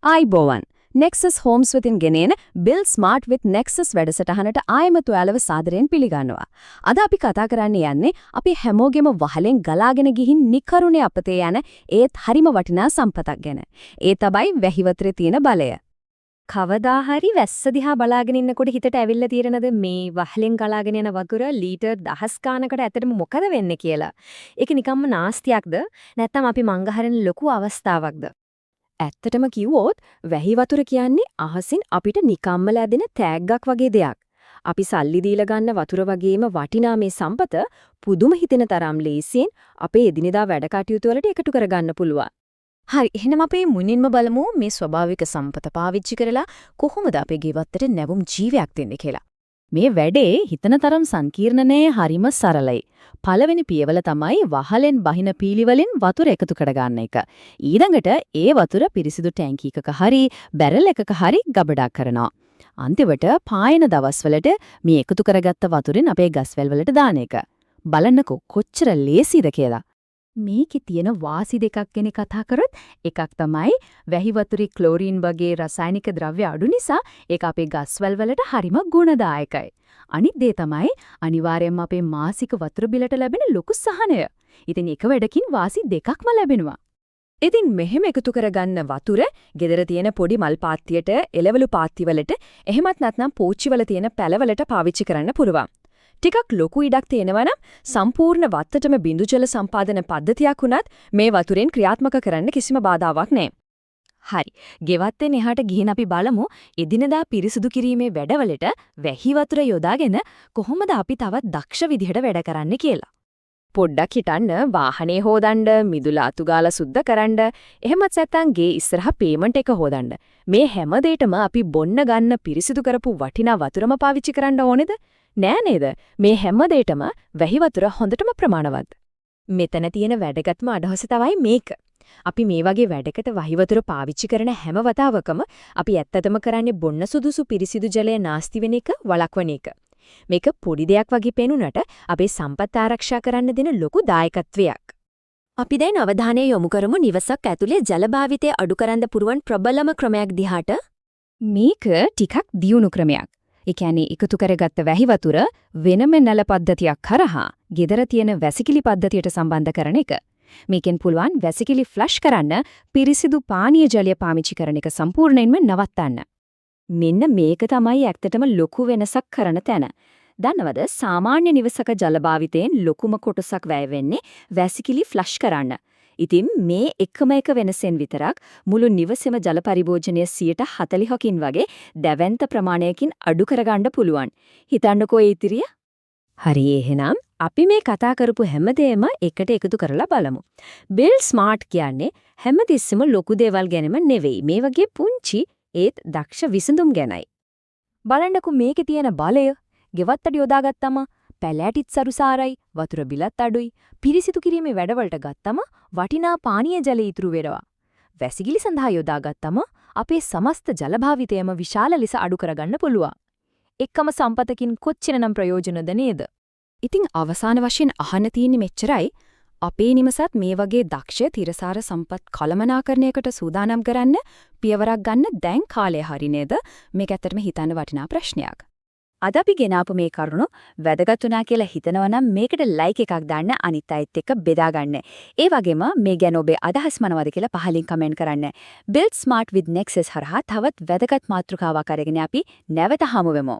ආයිබෝවන් Nexus Homes වෙතින් ගෙනෙන Build Smart with Nexus වැඩසටහනට ආයමතු ඔයාලව සාදරයෙන් පිළිගන්නවා. අද අපි කතා කරන්න යන්නේ අපි හැමෝගෙම වහලෙන් ගලාගෙන ගිහින් නිකරුණේ අපතේ යන ඒත් හරිම වටිනා සම්පතක් ගැන. ඒ තමයි වැහි වතුරේ තියෙන බලය. කවදා හරි වැස්ස දිහා බලාගෙන ඉන්නකොට හිතට ඇවිල්ලා තියෙනද මේ වහලෙන් ගලාගෙන යන වතුර ලීටර් දහස් ගානකට ඇත්තටම මොකද වෙන්නේ කියලා. ඒක නිකම්ම නාස්තියක්ද නැත්නම් අපි මංගහරෙන ලොකු අවස්ථාවක්ද? ඇත්තටම කිව්වොත් වැහි වතුර කියන්නේ අහසින් අපිට නිකම්ම ලැබෙන තෑග්ගක් වගේ දෙයක්. අපි සල්ලි දීලා ගන්න වතුර වගේම වටිනා මේ සම්පත පුදුම හිතෙන තරම් ලේසියෙන් අපේ එදිනෙදා වැඩ කටයුතු වලට එකතු කරගන්න පුළුවන්. හරි, එහෙනම් අපි මුලින්ම බලමු මේ ස්වභාවික සම්පත පාවිච්චි කරලා කොහොමද අපේ ගෙවත්තට නැවුම් ජීවයක් දෙන්නේ කියලා. මේ වැඩේ හිතන තරම් සංකීර්ණ නෑ, හරිම සරලයි. පළවෙනි පියවල තමයි වහලෙන් බහින පීලිවලින් වතුර එකතු කරගන්න එක. ඊළඟට ඒ වතුර පිරිසිදු ටැංකි එකක හරි බැරල් එකක හරි ගබඩා කරනවා. අන්තිමට පායන දවස්වලට මේ එකතු කරගත්ත වතුරෙන් අපේ ගස්වැල් වලට දාන එක. බලන්නකෝ කොච්චර ලේසිද කියලා. මේකේ තියෙන වාසි දෙකක් ගැන කතා කරොත් එකක් තමයි වැහි වතුරේ ක්ලෝරින් වගේ රසායනික ද්‍රව්‍ය අඩු නිසා ඒක අපේ ගස්වැල් වලට හරිම ගුණදායකයි. අනිත් දේ තමයි අනිවාර්යයෙන්ම අපේ මාසික වතුර බිලට ලැබෙන ලොකු සහනය. ඉතින් එක වැඩකින් වාසි දෙකක්ම ලැබෙනවා. ඉතින් මෙහෙම එකතු කරගන්න වතුර ගෙදර තියෙන පොඩි මල් පාත්තියට, එළවලු පාත්ති වලට, එහෙමත් නැත්නම් පෝච්චි වල තියෙන පැලවලට පාවිච්චි කරන්න පුළුවන්. ටිකක් ලොකු ඉඩක් තියෙනවා නම් සම්පූර්ණ වත්තටම බිඳු ජල සම්පාදන පද්ධතියක් උනත් මේ වතුරෙන් ක්‍රියාත්මක කරන්න කිසිම බාධාවක් නැහැ. හරි. ගෙවත්තෙන් එහාට ගිහින් අපි බලමු එදිනදා පිරිසුදු කිරීමේ වැඩවලට වැහි වතුර යොදාගෙන කොහොමද අපි තවත් දක්ෂ විදිහට වැඩ කරන්නේ කියලා. පොඩ්ඩක් හිතන්න, වාහනේ හොදන්න, මිදුල අතු ගාලා සුද්ධ කරන්න, එහෙමත් නැත්නම් ගේ ඉස්සරහා පේමන්ට් එක හොදන්න. මේ හැම දෙයකම අපි බොන්න ගන්න පිරිසිදු කරපු වටිනා වතුරම පාවිච්චි කරන්න ඕනේද? නෑ නේද? මේ හැම දෙයකම වැහි වතුර හොඳටම ප්‍රමාණවත්. මෙතන තියෙන වැදගත්ම අදහස තමයි මේක. අපි මේ වගේ වැඩකට වැහි වතුර පාවිච්චි කරන හැම වතාවකම අපි ඇත්තටම කරන්නේ බොන්න සුදුසු පිරිසිදු ජලය නාස්ති වෙන එක වළක්වන එක. මේක පොඩි දෙයක් වගේ පේනුනට අපේ සම්පත් ආරක්ෂා කරන්න දෙන ලොකු දායකත්වයක්. අපි දැන් අවධානය යොමු කරමු නිවසක් ඇතුලේ ජල භාවිතය අඩු කරන්න පුරුවන් ප්‍රබලම ක්‍රමයක් දිහාට. මේක ටිකක් දියුණු ක්‍රමයක්. ඒ කියන්නේ එකතු කරගත්ත වැහි වතුර වෙනම නල පද්ධතියක් කරහා ගෙදර තියෙන වැසිකිලි පද්ධතියට සම්බන්ධ කරන එක. මේකෙන් පුළුවන් වැසිකිලි ෆ්ලෂ් කරන්න පිරිසිදු පානීය ජලය පාවිච්චි කරන එක සම්පූර්ණයෙන්ම නවත්තන්න. මෙන්න මේක තමයි ඇත්තටම ලොකු වෙනසක් කරන තැන. දන්නවද සාමාන්‍ය නිවසක ජල භාවිතයෙන් ලොකුම කොටසක් වැය වෙන්නේ වැසිකිලි ෆ්ලෂ් කරන්න. ඉතින් මේ එකම එක වෙනසෙන් විතරක් මුළු නිවසේම ජල පරිභෝජනය 40%කින් වගේ දැවැන්ත ප්‍රමාණයකින් අඩු කරගන්න පුළුවන්. හිතන්නකෝ ඒ ඉතිරිය. හරි, එහෙනම් අපි මේ කතා කරපු හැමදේම එකට එකතු කරලා බලමු. Build Smart කියන්නේ හැමතිස්සෙම ලොකු දේවල් ගැනම නෙවෙයි. මේ වගේ පුංචි ඒත් දක්ෂ විසඳුම් ගැනයි. බලන්නකෝ මේකේ තියෙන බලය. ගෙවත්තට යොදාගත්තම පැලෑටිත් සරුසාරයි, වතුර බිලත් අඩුයි. පිරිසිදු කිරීමේ වැඩවලට ගත්තම වටිනා පානීය ජල ඉතුරු වෙනවා. වැසිකිලි සඳහා යොදාගත්තම අපේ සමස්ත ජල භාවිතයම විශාල ලෙස අඩු කරගන්න පුළුවන්. එකම සම්පතකින් කොච්චරනම් ප්‍රයෝජනද නේද? ඉතින් අවසාන වශයෙන් අහන්න තියෙන්නේ මෙච්චරයි. අපේ නිවසත් මේ වගේ දක්ෂ තිරසාර සම්පත් කළමනාකරණයකට සූදානම් කරන්න පියවරක් ගන්න දැන් කාලය හරි නේද? මේක ඇත්තටම හිතන්න වටිනා ප්‍රශ්නයක්. අද අපි ගෙනාපු මේ කරුණු වැදගත් වුණා කියලා හිතනවා නම් මේකට ලයික් එකක් දාන්න, අනිත් අයත් එක්ක බෙදා ගන්න. ඒ වගේම මේ ගැන ඔබේ අදහස් මොනවද කියලා පහලින් කමෙන්ට් කරන්න. Build Smart with Nexus හරහා තවත් වැදගත් මාතෘකාවක් අරගෙන අපි නැවත හමු වෙමු.